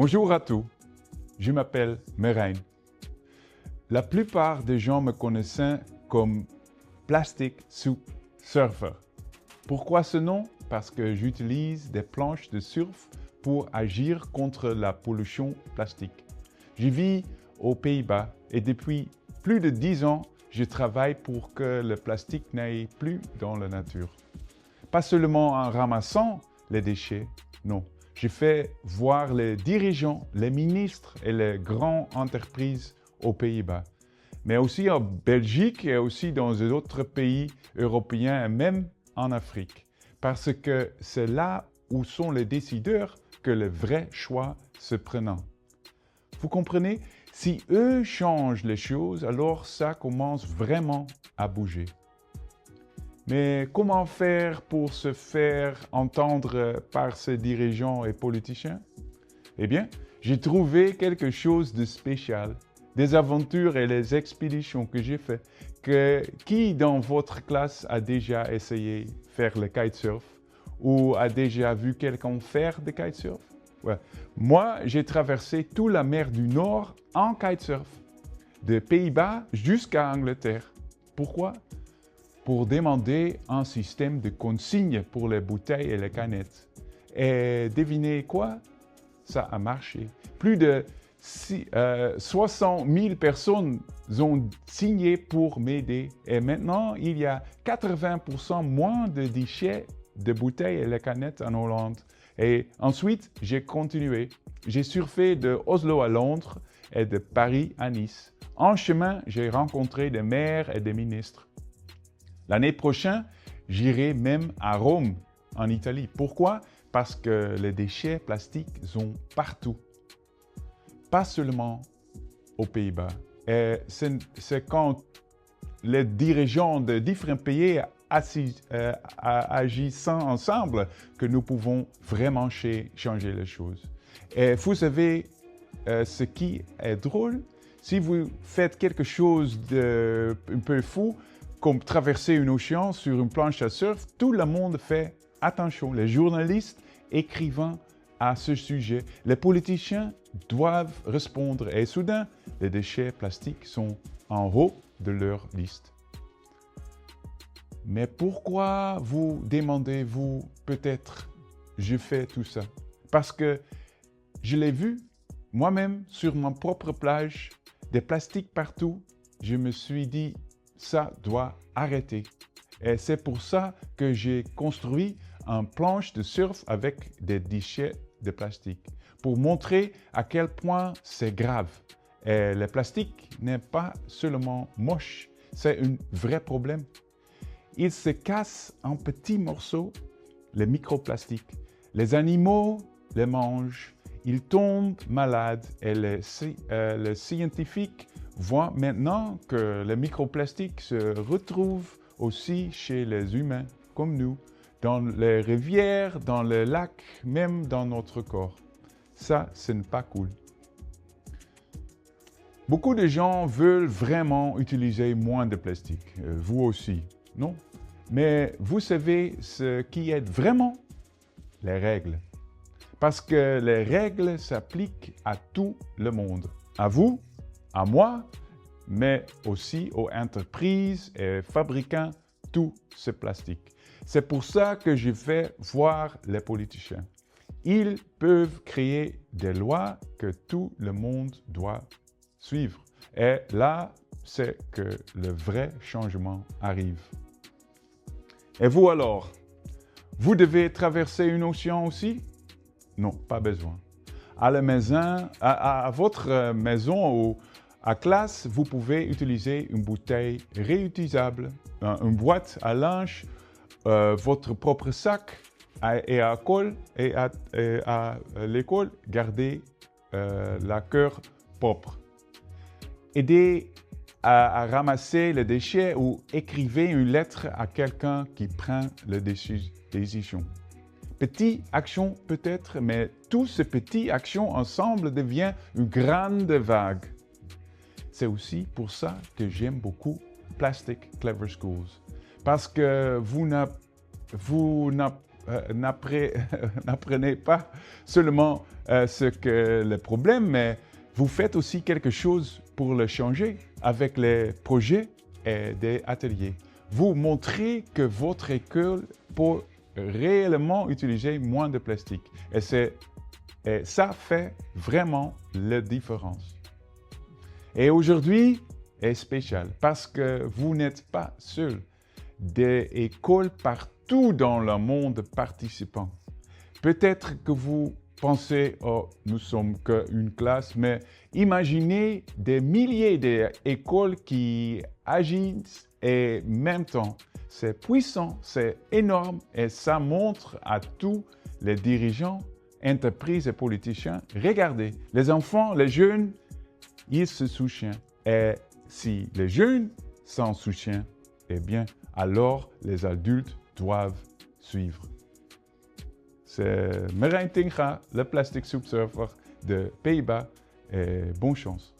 Bonjour à tous, je m'appelle Merain. La plupart des gens me connaissent comme Plastic Soup Surfer. Pourquoi ce nom? Parce que j'utilise des planches de surf pour agir contre la pollution plastique. Je vis aux Pays-Bas et depuis plus de 10 ans, je travaille pour que le plastique n'aille plus dans la nature. Pas seulement en ramassant les déchets, non. Je fais voir les dirigeants, les ministres et les grandes entreprises aux Pays-Bas, mais aussi en Belgique et aussi dans d'autres pays européens et même en Afrique. Parce que c'est là où sont les décideurs que le vrai choix se prennent. Vous comprenez? Si eux changent les choses, alors ça commence vraiment à bouger. Mais comment faire pour se faire entendre par ces dirigeants et politiciens? Eh bien, j'ai trouvé quelque chose de spécial. Des aventures et les expéditions que j'ai faites. Qui dans votre classe a déjà essayé de faire le kitesurf ou a déjà vu quelqu'un faire de kitesurf? Ouais. Moi, j'ai traversé toute la mer du Nord en kitesurf, des Pays-Bas jusqu'à Angleterre. Pourquoi? Pour demander un système de consigne pour les bouteilles et les canettes. Et devinez quoi? Ça a marché. Plus de 60 000 personnes ont signé pour m'aider. Et maintenant, il y a 80% moins de déchets de bouteilles et les canettes en Hollande. Et ensuite, j'ai continué. J'ai surfé de Oslo à Londres et de Paris à Nice. En chemin, j'ai rencontré des maires et des ministres. L'année prochaine, j'irai même à Rome, en Italie. Pourquoi? Parce que les déchets plastiques sont partout. Pas seulement aux Pays-Bas. Et c'est quand les dirigeants de différents pays agissent ensemble que nous pouvons vraiment changer les choses. Et vous savez ce qui est drôle? Si vous faites quelque chose de un peu fou, comme traverser un océan sur une planche à surf, tout le monde fait attention. Les journalistes écrivant à ce sujet, les politiciens doivent répondre et soudain, les déchets plastiques sont en haut de leur liste. Mais pourquoi vous demandez-vous peut-être je fais tout ça? Parce que je l'ai vu moi-même sur ma propre plage, des plastiques partout. Je me suis dit, ça doit arrêter. Et c'est pour ça que j'ai construit une planche de surf avec des déchets de plastique, pour montrer à quel point c'est grave. Et le plastique n'est pas seulement moche, c'est un vrai problème. Il se casse en petits morceaux, les microplastiques. Les animaux les mangent, ils tombent malades et les scientifiques voient maintenant que les microplastiques se retrouvent aussi chez les humains, comme nous, dans les rivières, dans les lacs, même dans notre corps. Ça, ce n'est pas cool. Beaucoup de gens veulent vraiment utiliser moins de plastique. Vous aussi, non? Mais vous savez ce qui est vraiment? Les règles. Parce que les règles s'appliquent à tout le monde. À vous, à moi, mais aussi aux entreprises et fabricants tout ce plastique. C'est pour ça que je vais voir les politiciens. Ils peuvent créer des lois que tout le monde doit suivre. Et là, c'est que le vrai changement arrive. Et vous alors? Vous devez traverser une océan aussi? Non, pas besoin. À la maison, à votre maison ou à classe, vous pouvez utiliser une bouteille réutilisable, une boîte à linge, votre propre sac et à l'école, gardez la cœur propre. Aidez à ramasser les déchets ou écrivez une lettre à quelqu'un qui prend la décision. Petite action peut-être, mais toutes ces petites actions ensemble deviennent une grande vague. C'est aussi pour ça que j'aime beaucoup Plastic Clever Schools. Parce que vous n'apprenez pas seulement ce que le problème, mais vous faites aussi quelque chose pour le changer avec les projets et des ateliers. Vous montrez que votre école peut réellement utiliser moins de plastique. Et ça fait vraiment la différence. Et aujourd'hui est spécial parce que vous n'êtes pas seul. Des écoles partout dans le monde participant. Peut-être que vous pensez, oh, nous sommes qu'une classe, mais imaginez des milliers d'écoles qui agissent et en même temps, c'est puissant, c'est énorme et ça montre à tous les dirigeants, entreprises et politiciens, regardez, les enfants, les jeunes, ils se soutiennent. Et si les jeunes s'en soutiennent, eh bien, alors les adultes doivent suivre. C'est Marijn Tinga, le Plastic Soup Surfer de Pays-Bas, et bonne chance.